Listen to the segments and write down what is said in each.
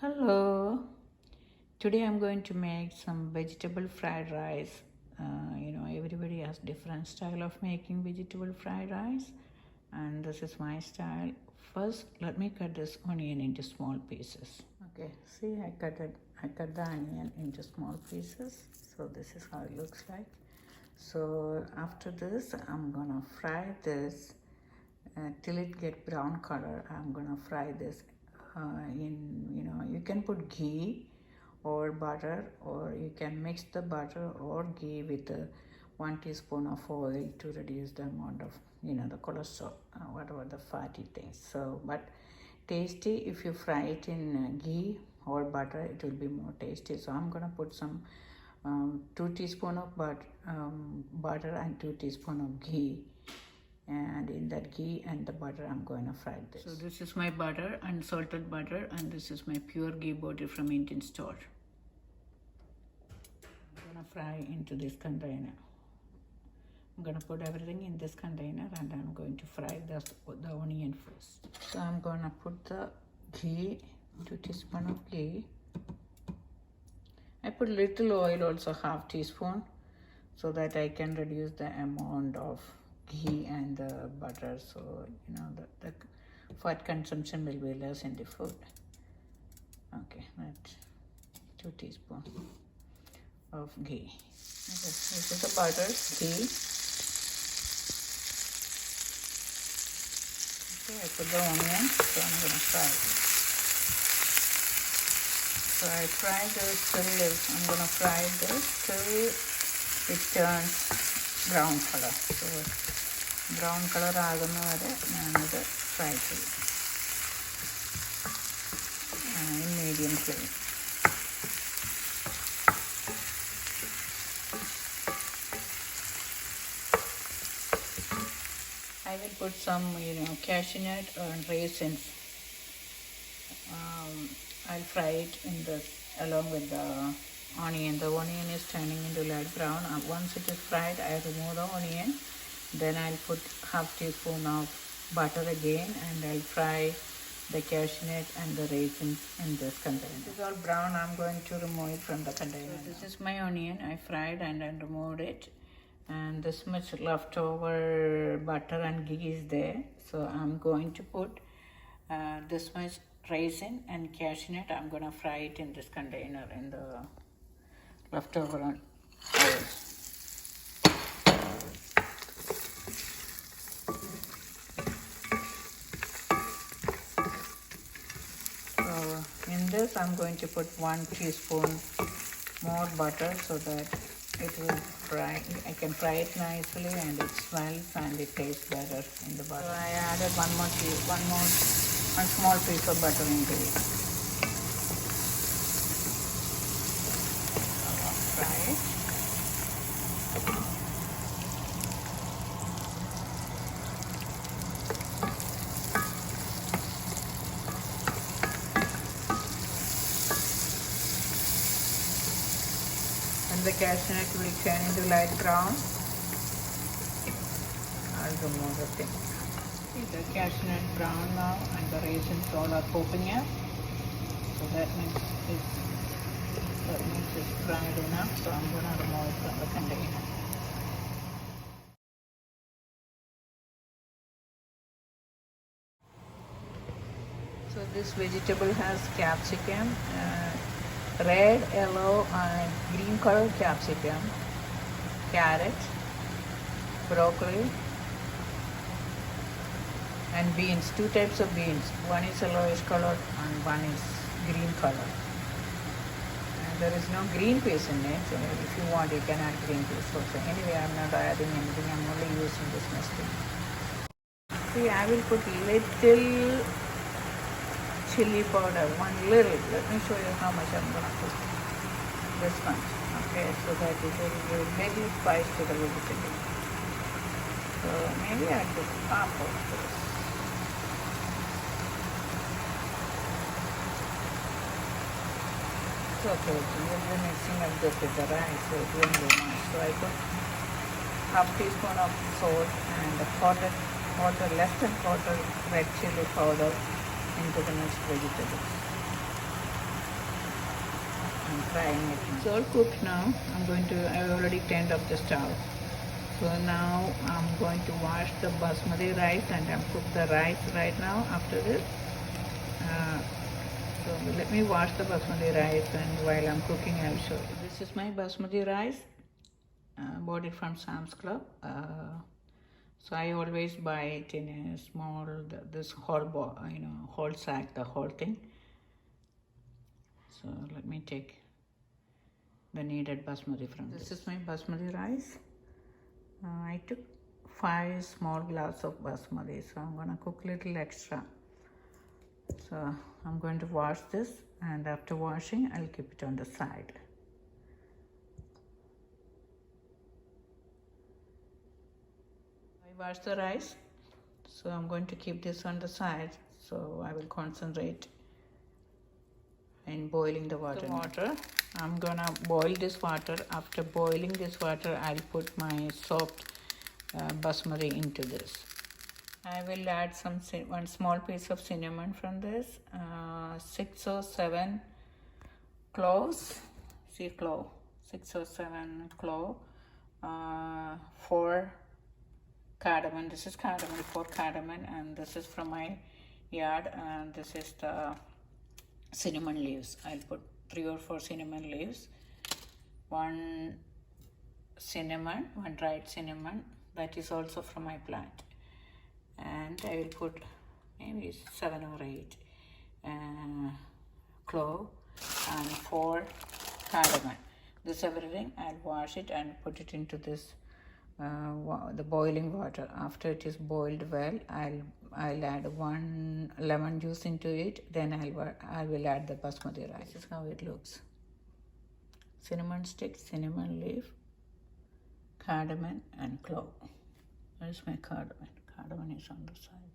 Hello. Today I'm going to make some vegetable fried rice. Everybody has different style of making vegetable fried rice, and this is my style. First, let me cut this onion into small pieces. Okay, see, I cut it. I cut the onion into small pieces. So this is how it looks like. So after this, I'm gonna fry this till it get brown color. I'm gonna fry this you can put ghee or butter, or you can mix the butter or ghee with 1 teaspoon of oil to reduce the amount of the cholesterol, whatever the fatty things. So but tasty if you fry it in ghee or butter, it will be more tasty. So I'm gonna put some 2 teaspoon of butter and 2 teaspoon of ghee, and in that ghee and the butter I'm going to fry this. So this is my butter, unsalted butter, and this is my pure ghee butter from Indian store. I'm going to fry into this container. I'm going to put everything in this container and I'm going to fry the onion first. So I'm going to put the ghee, 2 teaspoon of ghee. I put little oil also, half teaspoon, so that I can reduce the amount of ghee and the butter, so the fat consumption will be less in the food. Okay, that's 2 teaspoons of ghee. Okay, this is the butter, ghee. Okay, I put the onion, so I'm gonna fry it. So I fry this till I'm gonna fry this till it turns brown color. So brown color ആകുന്ന വരെ ഞാനത് fry ചെയ്യും in medium flame. I will put some cashew nut and raisins. I'll fry it in this along with the onion. The onion is turning into light brown. Once it is fried, I remove the onion. Then I'll put half teaspoon of butter again, and I'll fry the cashew nut and the raisins in this container. This is all brown. I'm going to remove it from the container. So this is my onion. I fried and I removed it, and this much leftover butter and ghee is there. So I'm going to put this much raisin and cashew nut. I'm going to fry it in this container in the leftover oil. So in this I'm going to put 1 teaspoon more butter, so that it will fry. I can fry it nicely and it smells and it tastes better in the butter. So I added one small piece of butter into it. Fry it. And the cashew nut will turn into light brown. I'll remove the thing. The cashew nut brown now, and the raisins all are popping up. So that means it's fried enough. So I'm going to remove it from the container. So this vegetable has capsicum, red, yellow, and green color capsicum, carrot, broccoli, and beans. 2 types of beans. One is yellowish color and one is green color. And there is no green piece in it. So if you want, you can add green piece also. Anyway, I'm not adding anything. I'm only using this mustard. See, I will put little chili powder, one little. Let me show you how much I'm gonna put. This much, okay, so that it will give little spice to the vegetable. So maybe I'll put half of this. It's okay, you'll be mixing up this with the rice, so it won't be much. So I put half teaspoon of salt and less than quarter red chili powder into the mixed vegetables. frying it. It's all cooked now. I already turned up the stove. So now I'm going to wash the basmati rice and I'm cook the rice right now after this. So let me wash the basmati rice, and while I'm cooking I'll show you. This is my basmati rice. Bought it from Sam's Club. So I always buy it in a small, this whole, whole sack, the whole thing. So let me take the needed basmati from this. This is my basmati rice. I took 5 small glasses of basmati, so I'm gonna cook a little extra. So I'm going to wash this, and after washing I'll keep it on the side. I washed the rice, so I'm going to keep this on the side, so I will concentrate in boiling the water. I'm gonna boil this water. After boiling this water, I'll put my soaked basmati into this. I will add one small piece of cinnamon from this, 6 or 7 cloves, 6 or 7 cloves, 4 cardamom. This is cardamom, 4 cardamom, and this is from my yard, and this is the cinnamon leaves. I'll put 3 or 4 cinnamon leaves, 1 dried cinnamon, that is also from my plant, and I will put maybe 7 or 8 clove and 4 cardamom. This everything I'll wash it and put it into this the boiling water. After it is boiled well, I'll add 1 lemon juice into it. Then I will add the basmati rice. This is how it looks: cinnamon stick, cinnamon leaf, cardamom, and clove. Where is my cardamom? Cardamom is on the side.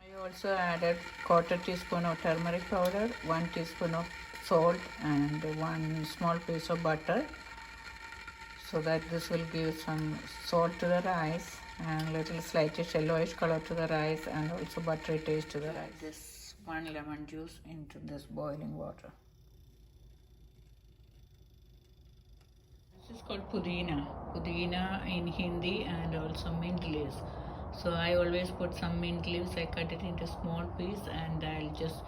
I also added 1/4 teaspoon of turmeric powder, 1 teaspoon of salt, and 1 small piece of butter, so that this will give some salt to the rice and little slightly yellowish color to the rice, and also buttery taste to the rice. This 1 lemon juice into this boiling water. This is called pudina in Hindi, and also mint leaves. So I always put some mint leaves. I cut it into small piece, and I'll just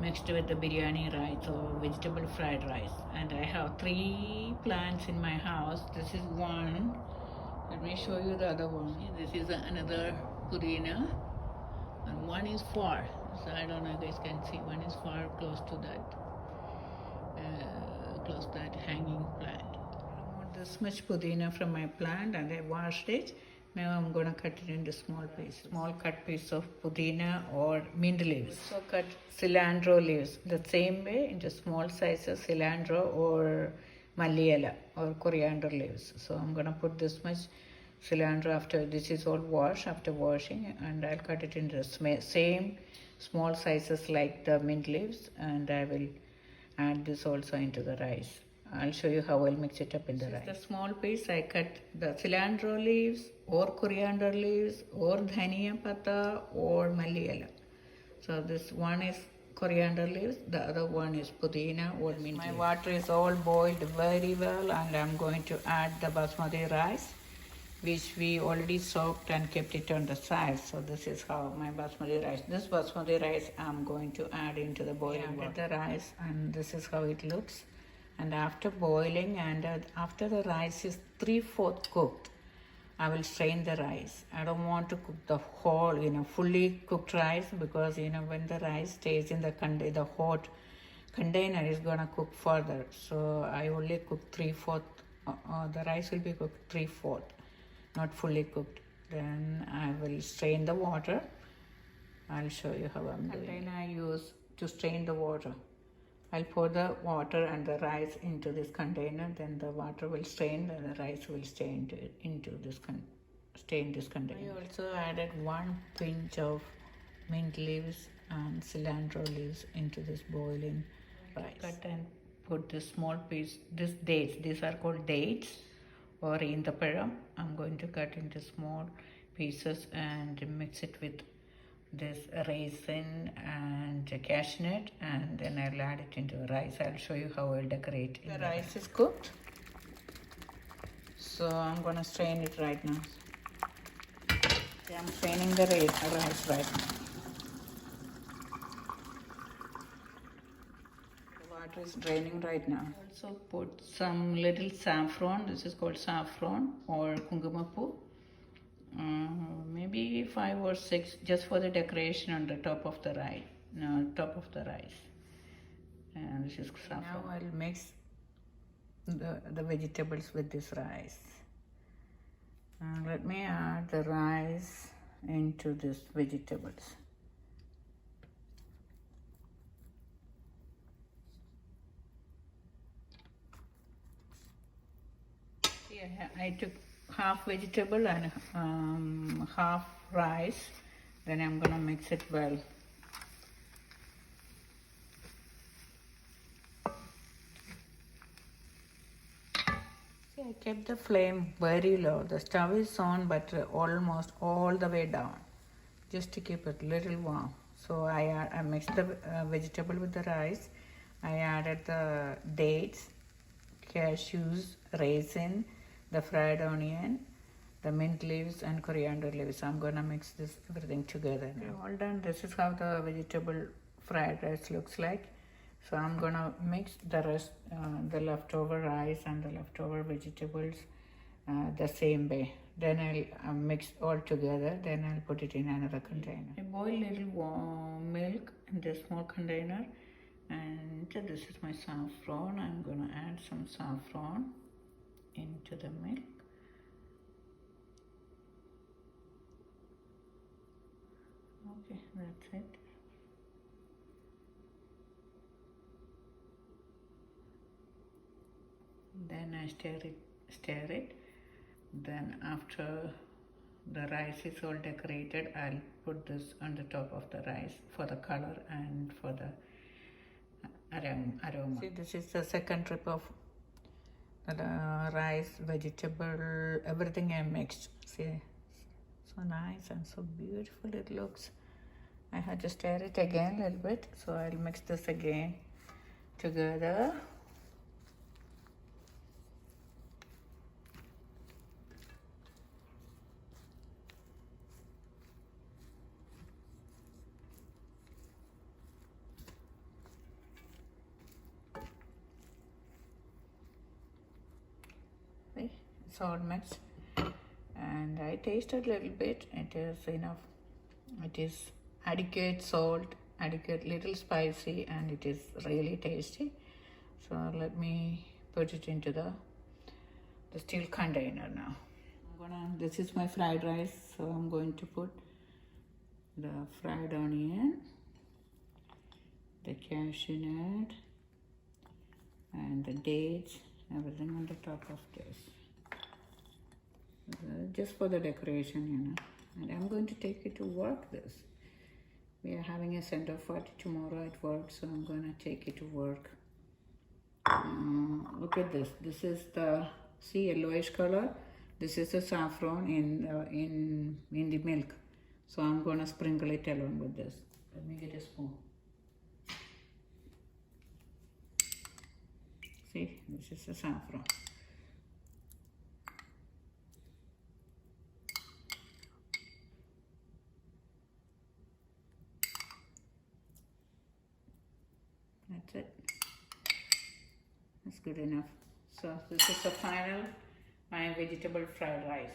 mix it with the biryani rice or vegetable fried rice. And I have 3 plants in my house. This is one. Let me show you the other one. This is another pudina, and one is far. So I don't know if you guys can see. One is far close to that hanging plant. I want this much pudina from my plant, and I washed it. Now I'm going to cut it into small pieces. Small cut piece of pudina or mint leaves. So cut cilantro leaves the same way into small sizes, cilantro or malliela or coriander leaves. So I'm going to put this much cilantro after this is all washed, after washing, and I'll cut it into the same small sizes like the mint leaves, and I will add this also into the rice. I'll show you how I'll mix it up in the rice. The small piece I cut the cilantro leaves or coriander leaves or dhania pata or malliela. So this one is coriander leaves, the other one is pudina or mint. My water is all boiled very well, and I'm going to add the basmati rice, which we already soaked and kept it on the side. So this is how my basmati rice. This basmati rice I'm going to add into the boiling water. The rice, and this is how it looks. And after boiling, and after the rice is 3/4 cooked, I will strain the rice. I don't want to cook the whole, fully cooked rice, because when the rice stays in the hot container is gonna cook further. So I only cook 3/4. The rice will be cooked 3/4, not fully cooked. Then I will strain the water. I'll show you how I'm doing. Container I use to strain the water. I'll pour the water and the rice into this container. Then the water will strain, and the rice will stay into this container. I also added 1 pinch of mint leaves and cilantro leaves into this boiling rice. Cut and put this small piece. Dates. These are called dates or intaparam. I'm going to cut into small pieces and mix it with this raisin and cashew nut, and then I'll add it into the rice. I'll show you how I'll decorate. The rice is cooked, so I'm gonna strain it right now. I'm straining the rice right now. The water is draining right now. Also put some little saffron. This is called saffron or kumkumapu. Maybe 5 or 6, just for the decoration on the top of the rice. And this is saffron. Now I'll mix the vegetables with this rice. Let me add the rice into this vegetables. Yeah, I took half vegetable and half rice. Then I'm gonna mix it well. See, I kept the flame very low. The stove is on, but almost all the way down, just to keep it little warm. So I mixed the vegetable with the rice. I added the dates, cashews, raisin, the fried onion, the mint leaves and coriander leaves. I'm gonna mix this everything together now. All done. This is how the vegetable fried rice looks like. So I'm gonna mix the rest, the leftover rice and the leftover vegetables the same way. Then I'll mix all together. Then I'll put it in another container. I boil little warm milk in this small container, and this is my saffron. I'm gonna add some saffron into the milk. Okay, that's it. Then I stir it. Then after the rice is all decorated, I'll put this on the top of the rice for the color and for the aroma. See, this is the second trip of the rice, vegetable, everything I mixed. See, so nice and so beautiful it looks. I had to stir it again a little bit, so I'll mix this again together. See, it's all mixed, and I tasted a little bit. It is enough. It is adequate salt, adequate little spicy, and it is really tasty. So let me put it into the steel container now. This is my fried rice, so I'm going to put the fried onion, the cashew nut, and the dates, everything on the top of this. Just for the decoration, you know. And I'm going to take it to work this. We are having a center party tomorrow at work, so I'm going to take it to work. Look at this. This is the, see, yellowish color. This is the saffron in the milk. So I'm going to sprinkle it along with this. Let me get a spoon. See, this is the saffron. That's it. That's good enough. So this is the final my vegetable fried rice.